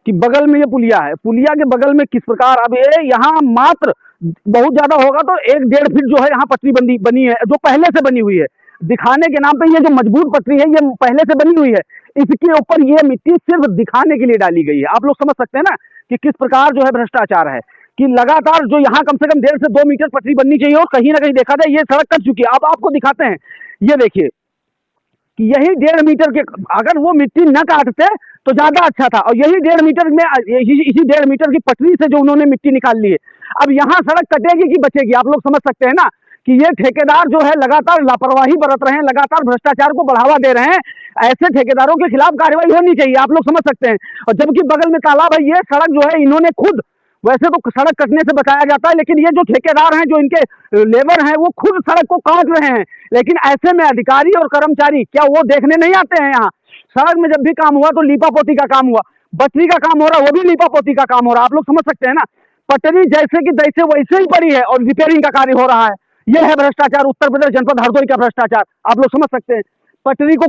कि बगल में ये पुलिया है, पुलिया के बगल में किस प्रकार अब ये यहाँ मात्र बहुत ज्यादा होगा तो 1-1.5 फीट जो है यहाँ पटरी बनी बनी है, जो पहले से बनी हुई है। दिखाने के नाम पे ये जो मजबूत पटरी है ये पहले से बनी हुई है, इसके ऊपर ये मिट्टी सिर्फ दिखाने के लिए डाली गई है। आप लोग समझ सकते हैं ना कि किस प्रकार जो है भ्रष्टाचार है, कि लगातार जो यहाँ कम से कम 1.5 से 2 मीटर पटरी बननी चाहिए और कहीं ना कहीं देखा जाए ये सड़क कट चुकी है। अब आपको दिखाते हैं, ये देखिए कि यही 1.5 मीटर के, अगर वो मिट्टी न काटते तो ज्यादा अच्छा था, और यही 1.5 मीटर में इसी 1.5 मीटर की पटरी से जो उन्होंने मिट्टी निकाल ली है, अब यहाँ सड़क कटेगी कि बचेगी? आप लोग समझ सकते हैं ना कि ये ठेकेदार जो है लगातार लापरवाही बरत रहे हैं, लगातार भ्रष्टाचार को बढ़ावा दे रहे हैं। ऐसे ठेकेदारों के खिलाफ कार्रवाई होनी चाहिए, आप लोग समझ सकते हैं। और जबकि बगल में तालाब है, ये सड़क जो है इन्होंने खुद, वैसे तो सड़क कटने से बचाया जाता है, लेकिन ये जो ठेकेदार हैं, जो इनके लेबर हैं, वो खुद सड़क को काट रहे हैं। लेकिन ऐसे में अधिकारी और कर्मचारी क्या वो देखने नहीं आते हैं? यहाँ सड़क में जब भी काम हुआ तो लीपापोती का काम हुआ, पटरी का काम हो रहा है वो भी लीपापोती का काम हो रहा है। आप लोग समझ सकते हैं ना, पटरी जैसे कि तैसे वैसे ही पड़ी है और रिपेयरिंग का कार्य हो रहा है। यह है भ्रष्टाचार, उत्तर प्रदेश जनपद हरदोई का भ्रष्टाचार। आप लोग समझ सकते हैं, पटरी को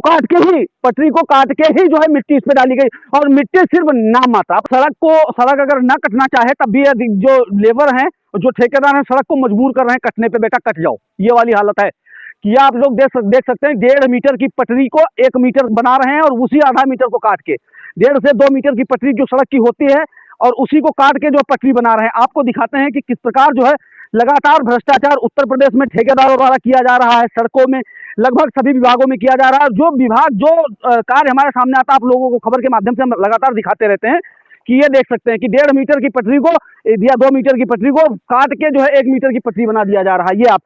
काट के ही जो है मिट्टी इस पे डाली गई, और मिट्टी सिर्फ नाम मात्र। सड़क अगर ना कटना चाहे तब भी जो लेबर हैं, जो ठेकेदार हैं, सड़क को मजबूर कर रहे हैं कटने पे, बेटा कट जाओ, ये वाली हालत है। कि आप लोग देख सकते हैं, 1.5 मीटर की पटरी को 1 मीटर बना रहे हैं और उसी आधा मीटर को काट के 1.5 से 2 मीटर की पटरी जो सड़क की होती है और उसी को काट के जो पटरी बना रहे हैं। आपको दिखाते हैं कि किस प्रकार जो है लगातार भ्रष्टाचार उत्तर प्रदेश में ठेकेदारों द्वारा किया जा रहा है। सड़कों में लगभग सभी विभागों में किया जा रहा है। जो विभाग जो कार्य हमारे सामने आता है, आप लोगों को खबर के माध्यम से हम लगातार दिखाते रहते हैं कि ये देख सकते हैं कि 1.5 मीटर की पटरी को या 2 मीटर की पटरी को काट के जो है 1 मीटर की पटरी बना दिया जा रहा है। ये आप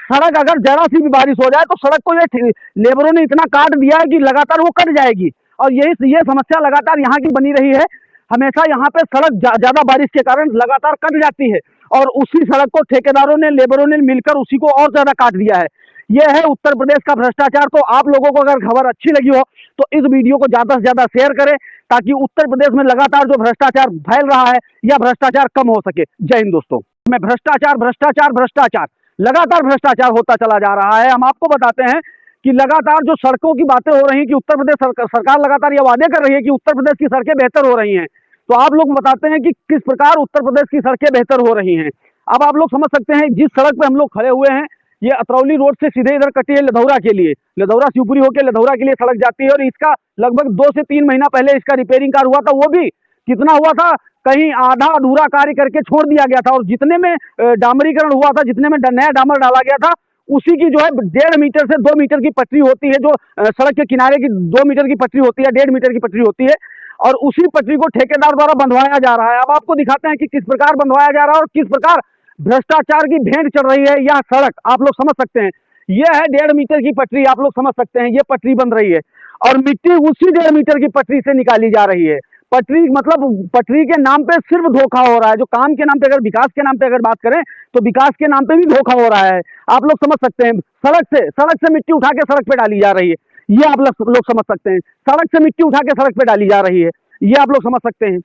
सड़क अगर जरा सी भी बारिश हो जाए तो सड़क को ये लेबरों ने इतना काट दिया है कि लगातार वो कट जाएगी, और ये समस्या लगातार यहाँ की बनी रही है। हमेशा यहाँ पे सड़क ज्यादा बारिश के कारण लगातार कट जाती है, और उसी सड़क को ठेकेदारों ने, लेबरों ने मिलकर उसी को और ज्यादा काट दिया है। यह है उत्तर प्रदेश का भ्रष्टाचार। तो आप लोगों को अगर खबर अच्छी लगी हो तो इस वीडियो को ज्यादा से ज्यादा शेयर करें, ताकि उत्तर प्रदेश में लगातार जो भ्रष्टाचार फैल रहा है या भ्रष्टाचार कम हो सके। जय हिंद दोस्तों। मैं भ्रष्टाचार लगातार भ्रष्टाचार होता चला जा रहा है। हम आपको बताते हैं कि लगातार जो सड़कों की बातें हो रही हैं कि उत्तर प्रदेश सरकार लगातार ये वादे कर रही है कि उत्तर प्रदेश की सड़कें बेहतर हो रही हैं, तो आप लोग बताते हैं कि किस प्रकार उत्तर प्रदेश की सड़कें बेहतर हो रही हैं। अब आप लोग समझ सकते हैं, जिस सड़क पे हम लोग खड़े हुए हैं, ये अतरौली रोड से सीधे इधर कटी है लधौरा के लिए, लधौरा शिवपुरी होकर लधौरा के लिए सड़क जाती है, और इसका लगभग 2 से 3 महीना पहले इसका रिपेयरिंग कार्य हुआ था। वो भी कितना हुआ था, कहीं आधा अधूरा कार्य करके छोड़ दिया गया था, और जितने में डामरीकरण हुआ था, जितने में नया डामर डाला गया था, उसी की जो है 1.5 मीटर से 2 मीटर की पटरी होती है, जो सड़क के किनारे की 2 मीटर की पटरी होती है, 1.5 मीटर की पटरी होती है, और उसी पटरी को ठेकेदार द्वारा बंधवाया जा रहा है। अब आपको दिखाते हैं कि किस प्रकार बंधवाया जा रहा है और किस प्रकार भ्रष्टाचार की भेंट चढ़ रही है यह सड़क। आप लोग समझ सकते हैं, यह है 1.5 मीटर की पटरी। आप लोग समझ सकते हैं, ये पटरी बन रही है और मिट्टी उसी 1.5 मीटर की पटरी से निकाली जा रही है। पटरी मतलब पटरी के नाम पे सिर्फ धोखा हो रहा है। जो काम के नाम पे, अगर विकास के नाम पे अगर बात करें तो विकास के नाम पे भी धोखा हो रहा है। आप लोग समझ सकते हैं, सड़क से मिट्टी उठा के सड़क पे डाली जा रही है, ये आप लोग समझ सकते हैं। सड़क से मिट्टी उठा के सड़क पे डाली जा रही है, ये आप लोग समझ सकते हैं।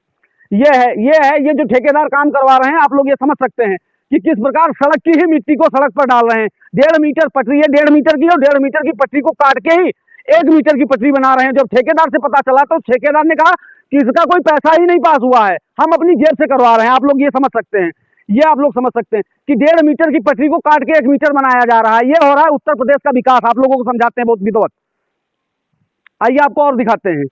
ये जो ठेकेदार काम करवा रहे हैं, आप लोग ये समझ सकते हैं कि किस प्रकार सड़क की ही मिट्टी को सड़क पर डाल रहे हैं। 1.5 मीटर पटरी है, 1.5 मीटर की, और 1.5 मीटर की पटरी को काट के ही 1 मीटर की पटरी बना रहे हैं। जब ठेकेदार से पता चला तो ठेकेदार ने कहा कि इसका कोई पैसा ही नहीं पास हुआ है, हम अपनी जेब से करवा रहे हैं। आप लोग ये समझ सकते हैं, ये आप लोग समझ सकते हैं कि 1.5 मीटर की पटरी को काट के 1 मीटर बनाया जा रहा है। ये हो रहा है उत्तर प्रदेश का विकास। आप लोगों को समझाते हैं बहुत विधिवत। आइए आपको और दिखाते हैं।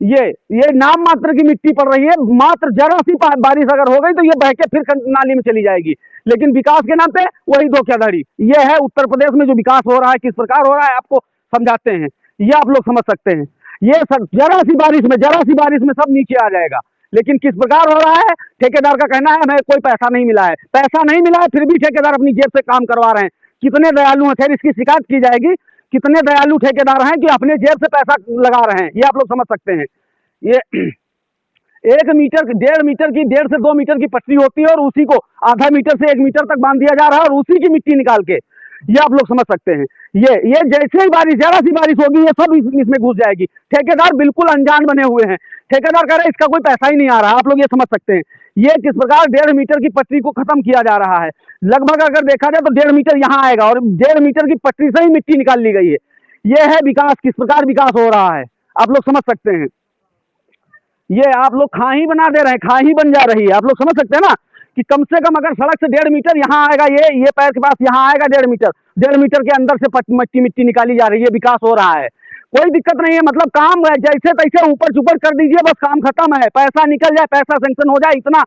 ये नाम मात्र की मिट्टी पड़ रही है, मात्र जरा सी बारिश अगर हो गई तो ये बह के फिर नाली में चली जाएगी, लेकिन विकास के नाम पे वही धोखाधड़ी। ये है उत्तर प्रदेश में जो विकास हो रहा है, किस प्रकार हो रहा है, आपको समझाते हैं। ये आप लोग समझ सकते हैं। ये जरा सी बारिश में सब नीचे आ जाएगा, लेकिन किस प्रकार हो रहा है, ठेकेदार का कहना है हमें कोई पैसा नहीं मिला है, फिर भी ठेकेदार अपनी जेब से काम करवा रहे हैं। कितने दयालु हैं, खैर इसकी शिकायत की जाएगी। कितने दयालु ठेकेदार हैं कि अपने जेब से पैसा लगा रहे हैं, ये आप लोग समझ सकते हैं। ये 1 मीटर 1.5 मीटर की 1.5 से 2 मीटर की पटरी होती है, और उसी को आधा मीटर से 1 मीटर तक बांध दिया जा रहा है, और उसी की मिट्टी निकाल के, ये आप लोग समझ सकते हैं। ये जैसे ही जरा सी बारिश होगी, ये सब इसमें घुस जाएगी। ठेकेदार बिल्कुल अनजान बने हुए हैं। ठेकेदार कह रहे हैं इसका कोई पैसा ही नहीं आ रहा। आप लोग ये समझ सकते हैं, ये किस प्रकार 1.5 मीटर की पटरी को खत्म किया जा रहा है। लगभग अगर देखा जाए तो 1.5 मीटर यहाँ आएगा, और 1.5 मीटर की पटरी से ही मिट्टी निकाल ली गई है। यह है विकास, किस प्रकार विकास हो रहा है, आप लोग समझ सकते हैं। ये आप लोग खाही बना दे रहे हैं, खाही बन जा रही है। आप लोग समझ सकते हैं ना कि कम से कम अगर सड़क से 1.5 मीटर यहाँ आएगा, ये पैर के पास यहाँ आएगा 1.5 मीटर, 1.5 मीटर के अंदर से मिट्टी मिट्टी निकाली जा रही है, विकास हो रहा है, कोई दिक्कत नहीं है। मतलब काम जैसे तैसे ऊपर छुपर कर दीजिए, बस काम खत्म है, पैसा निकल जाए, पैसा सेंक्शन हो जाए, इतना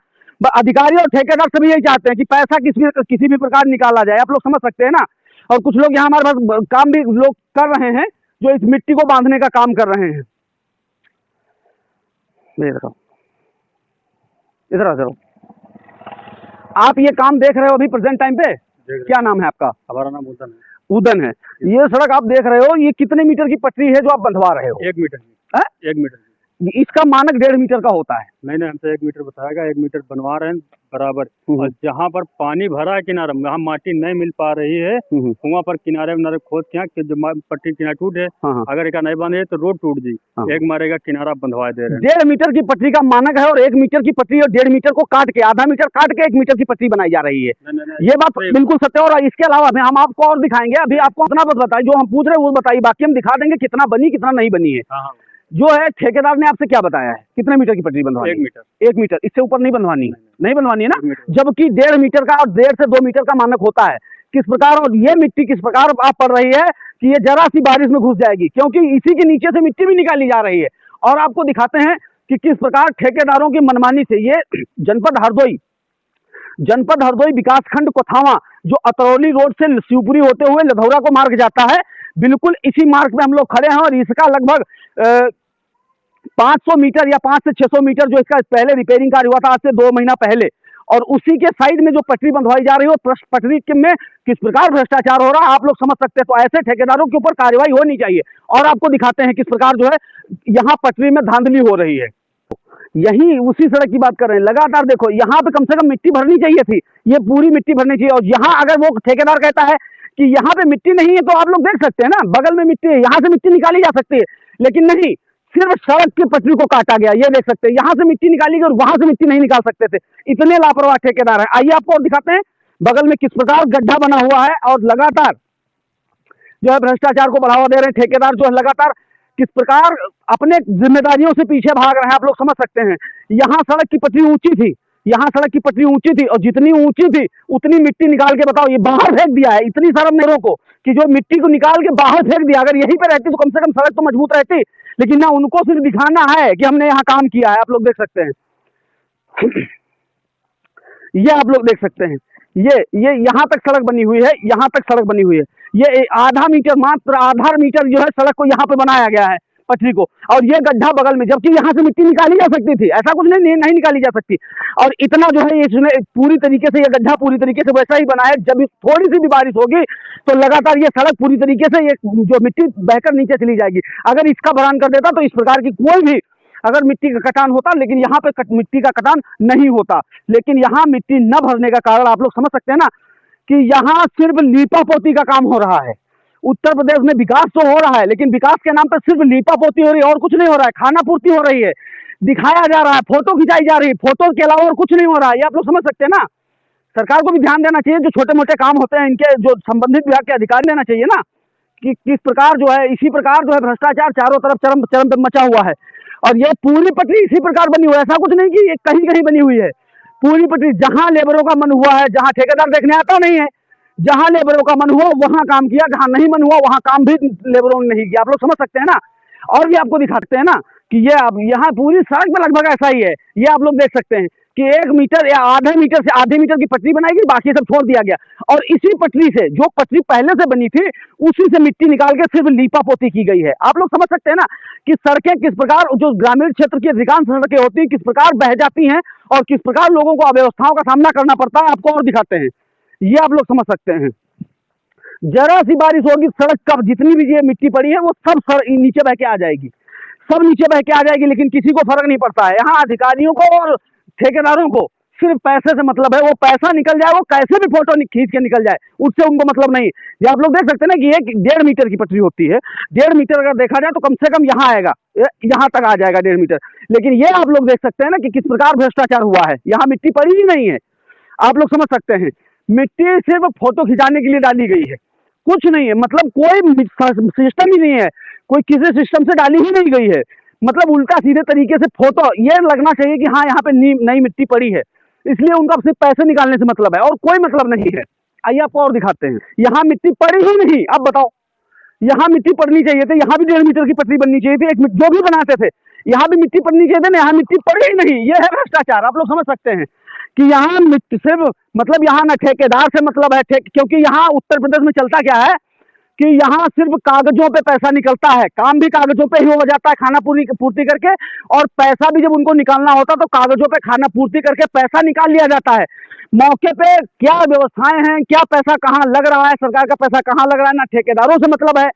अधिकारी और ठेकेदार सभी यही चाहते हैं कि पैसा किसी भी प्रकार निकाला जाए। आप लोग समझ सकते हैं ना। और कुछ लोग यहाँ हमारे पास काम भी लोग कर रहे हैं जो इस मिट्टी को बांधने का काम कर रहे हैं। इधर आ जाओ। आप ये काम देख रहे हो अभी प्रेजेंट टाइम पे, क्या नाम है आपका? हमारा नाम उदन है। उदन है। ये सड़क आप देख रहे हो, ये कितने मीटर की पटरी है जो आप बंधवा रहे हो? 1 मीटर है? 1 मीटर। इसका मानक 1.5 मीटर का होता है। नहीं नहीं, हमसे 1 मीटर बताएगा, 1 मीटर बनवा रहे हैं बराबर। और जहाँ पर पानी भरा है किनारे, वहाँ माटी नहीं मिल पा रही है, वहाँ पर किनारे किनारे खोद के जो पट्टी किनारे टूटे, अगर एक नहीं बने तो रोड टूट जी, एक मारेगा किनारा बंधवा दे रहे हैं। 1.5 मीटर की पटरी का मानक है और 1 मीटर की पटरी और 1.5 मीटर को काट के, आधा मीटर काट के 1 मीटर की पटरी बनाई जा रही है। ये बात बिल्कुल सत्य है। और इसके अलावा हम आपको और दिखाएंगे। अभी आपको उतना बस बताइए, जो हम पूछ रहे हैं वो बताइए, बाकी हम दिखा देंगे कितना बनी कितना नहीं बनी है। जो है ठेकेदार ने आपसे क्या बताया है, कितने मीटर की पटरी बनवानी? 1 मीटर। 1 मीटर, इससे ऊपर नहीं बनवानी? नहीं बनवानी है ना। जबकि 1.5 मीटर का और 1.5 से 2 मीटर का मानक होता है। किस प्रकार, और ये मिट्टी किस प्रकार आप पड़ रही है कि ये जरा सी बारिश में घुस जाएगी, क्योंकि इसी के नीचे से मिट्टी भी निकाली जा रही है। और आपको दिखाते हैं कि किस प्रकार ठेकेदारों की मनमानी से ये जनपद हरदोई विकासखंड कोथावा, जो अतरौली रोड से शिवपुरी होते हुए लधौरा को मार्ग जाता है, बिल्कुल इसी मार्ग पे हम लोग खड़े हैं। और इसका लगभग 500 मीटर या 500 से 600 मीटर जो इसका पहले रिपेयरिंग कार्य हुआ था आज से 2 महीना पहले, और उसी के साइड में जो पटरी बंधवाई जा रही है, पटरी में किस प्रकार भ्रष्टाचार हो रहा है आप लोग समझ सकते हैं। तो ऐसे ठेकेदारों के ऊपर कार्रवाई होनी चाहिए। और आपको दिखाते हैं किस प्रकार जो है यहाँ पटरी में धांधली हो रही है। यही उसी सड़क की बात कर रहे हैं। लगातार देखो, यहाँ पे कम से कम मिट्टी भरनी चाहिए थी, ये पूरी मिट्टी भरनी चाहिए। और यहाँ अगर वो ठेकेदार कहता है कि यहाँ पे मिट्टी नहीं है, तो आप लोग देख सकते हैं ना, बगल में मिट्टी है, यहाँ से मिट्टी निकाली जा सकती है, लेकिन नहीं, सिर्फ सड़क की पटरी को काटा गया। ये देख सकते हैं, यहाँ से मिट्टी निकाली गई और वहां से मिट्टी नहीं निकाल सकते थे। इतने लापरवाह ठेकेदार हैं। आइए आपको और दिखाते हैं बगल में किस प्रकार गड्ढा बना हुआ है, और लगातार जो है भ्रष्टाचार को बढ़ावा दे रहे हैं ठेकेदार, जो है लगातार किस प्रकार अपने जिम्मेदारियों से पीछे भाग रहे हैं। आप लोग समझ सकते हैं। यहाँ सड़क की पटरी ऊंची थी, यहाँ सड़क की पटरी ऊंची थी, और जितनी ऊंची थी उतनी मिट्टी निकाल के बताओ ये बाहर फेंक दिया है। इतनी शर्म मेरों को कि जो मिट्टी को निकाल के बाहर फेंक दिया। अगर यहीं पे रहती तो कम से कम सड़क तो मजबूत रहती, लेकिन ना, उनको सिर्फ दिखाना है कि हमने यहाँ काम किया है। आप लोग देख सकते हैं। ये आप लोग देख सकते हैं, ये यहाँ तक सड़क बनी हुई है, यहाँ तक सड़क बनी हुई है। ये आधा मीटर, मात्र आधा मीटर जो है सड़क को यहाँ पे बनाया गया है, पटरी को, और ये गड्ढा बगल में, जबकि यहाँ से मिट्टी निकाली जा सकती थी। ऐसा कुछ नहीं निकाली जा सकती। और इतना जो है इसने पूरी तरीके से, ये गड्ढा पूरी तरीके से वैसा ही बना है, जब थोड़ी सी भी बारिश होगी तो लगातार ये सड़क पूरी तरीके से, ये जो मिट्टी बहकर नीचे चली जाएगी। अगर इसका भरान कर देता तो इस प्रकार की कोई भी अगर मिट्टी का कटान होता, लेकिन यहाँ पे मिट्टी का कटान नहीं होता। लेकिन यहाँ मिट्टी न भरने का कारण आप लोग समझ सकते हैं ना, कि यहाँ सिर्फ लीपापोती का काम हो रहा है। उत्तर प्रदेश में विकास तो हो रहा है, लेकिन विकास के नाम पर सिर्फ लीपापोती हो रही है और कुछ नहीं हो रहा है। खाना पूर्ति हो रही है, दिखाया जा रहा है, फोटो खिंचाई जा रही है, फोटो के अलावा और कुछ नहीं हो रहा है। ये आप लोग समझ सकते हैं ना। सरकार को भी ध्यान देना चाहिए, जो छोटे मोटे काम होते हैं इनके जो संबंधित विभाग के अधिकारी लेना चाहिए ना, कि किस प्रकार जो है, इसी प्रकार जो है भ्रष्टाचार चारों तरफ चरम पे मचा हुआ है। और ये पूरी पटरी इसी प्रकार बनी हुई है, ऐसा कुछ नहीं कि ये कहीं कहीं बनी हुई है। पूरी पटरी, जहां लेबरों का मन हुआ है, जहां ठेकेदार देखने आता नहीं है, जहां लेबरों का मन हुआ वहां काम किया, जहां नहीं मन हुआ वहां काम भी लेबरों ने नहीं किया। आप लोग समझ सकते हैं ना। और भी आपको दिखाते हैं ना कि ये अब यहाँ पूरी सड़क में लगभग ऐसा ही है। ये आप लोग देख सकते हैं कि 1 मीटर या आधे मीटर से आधे मीटर की पटरी बनाई गई, बाकी सब छोड़ दिया गया। और इसी पटरी से, जो पटरी पहले से बनी थी, उसी से मिट्टी निकाल के सिर्फ लीपापोती की गई है। आप लोग समझ सकते हैं ना कि सड़कें किस प्रकार, जो ग्रामीण क्षेत्र की अधिकांश सड़कें होती हैं, किस प्रकार बह जाती हैं और किस प्रकार लोगों को अव्यवस्थाओं का सामना करना पड़ता है। आपको और दिखाते हैं, ये आप लोग समझ सकते हैं। जरा सी बारिश होगी, सड़क का जितनी भी ये मिट्टी पड़ी है वो सब नीचे बह के आ जाएगी, सब नीचे बह के आ जाएगी। लेकिन किसी को फर्क नहीं पड़ता है। यहाँ अधिकारियों को और ठेकेदारों को सिर्फ पैसे से मतलब है। वो पैसा निकल जाए, वो कैसे भी फोटो खींच के निकल जाए, उससे उनको मतलब नहीं। ये आप लोग देख सकते हैं ना कि एक 1.5 मीटर की पटरी होती है। 1.5 मीटर अगर देखा जाए तो कम से कम यहाँ आएगा, यहाँ तक आ जाएगा 1.5 मीटर। लेकिन ये आप लोग देख सकते हैं ना कि किस प्रकार भ्रष्टाचार हुआ है। यहाँ मिट्टी पड़ी ही नहीं है। आप लोग समझ सकते हैं, मिट्टी सिर्फ फोटो खिंचाने के लिए डाली गई है, कुछ नहीं है। मतलब कोई सिस्टम ही नहीं है, कोई किसी सिस्टम से डाली ही नहीं गई है। मतलब उल्टा सीधे तरीके से फोटो ये लगना चाहिए कि हाँ यहाँ पे नई मिट्टी पड़ी है, इसलिए उनका सिर्फ पैसे निकालने से मतलब है और कोई मतलब नहीं है। आइए आपको और दिखाते हैं, यहाँ मिट्टी पड़ी ही नहीं। अब बताओ, यहाँ मिट्टी पड़नी चाहिए थी, यहाँ भी 1.5 मीटर की पटरी बननी चाहिए थी, जो भी बनाते थे यहाँ भी मिट्टी पड़नी चाहिए थी ना, यहाँ मिट्टी पड़ी ही नहीं। ये है भ्रष्टाचार। आप लोग समझ सकते हैं कि यहाँ मिट्टी सिर्फ मतलब यहाँ ना ठेकेदार से मतलब है, क्योंकि यहाँ उत्तर प्रदेश में चलता क्या है कि यहाँ सिर्फ कागजों पे पैसा निकलता है, काम भी कागजों पे ही हो जाता है, खाना पूर्ति करके, और पैसा भी जब उनको निकालना होता तो कागजों पे खाना पूर्ति करके पैसा निकाल लिया जाता है। मौके पे क्या व्यवस्थाएं हैं, क्या पैसा कहाँ लग रहा है, सरकार का पैसा कहाँ लग रहा है, ना ठेकेदारों से मतलब है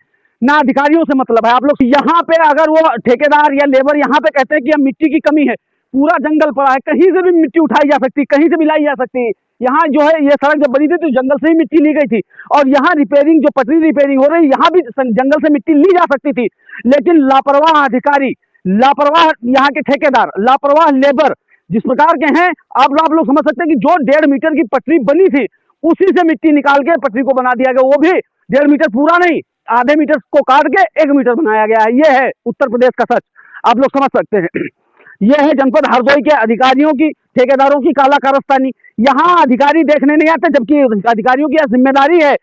ना अधिकारियों से मतलब है। आप लोग यहाँ पे अगर वो ठेकेदार या लेबर यहाँ पे कहते हैं कि मिट्टी की कमी है, पूरा जंगल पड़ा है, कहीं से भी मिट्टी उठाई जा सकती, कहीं से भी लाई जा सकती। यहाँ जो है ये सड़क जब बनी थी तो जंगल से ही मिट्टी ली गई थी, और यहाँ रिपेयरिंग जो पटरी रिपेयरिंग हो रही है यहाँ भी जंगल से मिट्टी ली जा सकती थी, लेकिन लापरवाह अधिकारी, लापरवाह यहाँ के ठेकेदार, लापरवाह लेबर जिस प्रकार के हैं, आप लोग समझ सकते हैं कि जो 1.5 मीटर की पटरी बनी थी उसी से मिट्टी निकाल के पटरी को बना दिया गया, वो भी 1.5 मीटर पूरा नहीं, आधे मीटर को काट के 1 मीटर बनाया गया है। ये है उत्तर प्रदेश का सच, आप लोग समझ सकते हैं। यह है जनपद हरदोई के अधिकारियों की, ठेकेदारों की काला कारस्तानी। यहाँ अधिकारी देखने नहीं आते, जबकि अधिकारियों की यह जिम्मेदारी है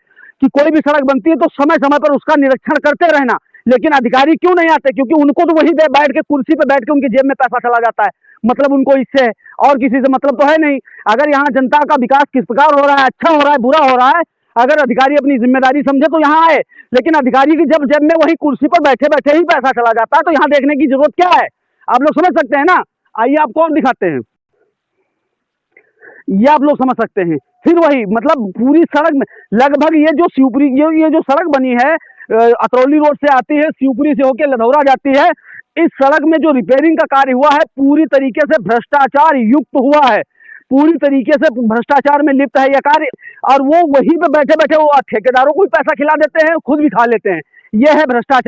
कि कोई भी सड़क बनती है तो समय समय पर उसका निरीक्षण करते रहना, लेकिन अधिकारी क्यों नहीं आते? क्योंकि उनको तो वही बैठ के कुर्सी पे बैठ के उनकी जेब में पैसा चला जाता है, मतलब उनको इससे और किसी से मतलब तो है नहीं। अगर यहाँ जनता का विकास किस प्रकार हो रहा है, अच्छा हो रहा है, बुरा हो रहा है, अगर अधिकारी अपनी जिम्मेदारी समझे तो यहाँ आए, लेकिन अधिकारी की जब जेब में वही कुर्सी पर बैठे बैठे ही पैसा चला जाता है तो यहाँ देखने की जरूरत क्या है? आप लोग समझ सकते हैं ना। आइए आपको और दिखाते हैं, ये आप लोग समझ सकते हैं। फिर वही मतलब पूरी सड़क में लगभग ये जो शिवपुरी ये जो सड़क बनी है अतरौली रोड से आती है, शिवपुरी से होकर लधौरा जाती है, इस सड़क में जो रिपेयरिंग का कार्य हुआ है पूरी तरीके से भ्रष्टाचार युक्त हुआ है, पूरी तरीके से भ्रष्टाचार में लिप्त है यह कार्य, और वो वहीं पे बैठे बैठे वो ठेकेदारों को भी पैसा खिला देते हैं, खुद भी खा लेते हैं। यह है भ्रष्टाचार।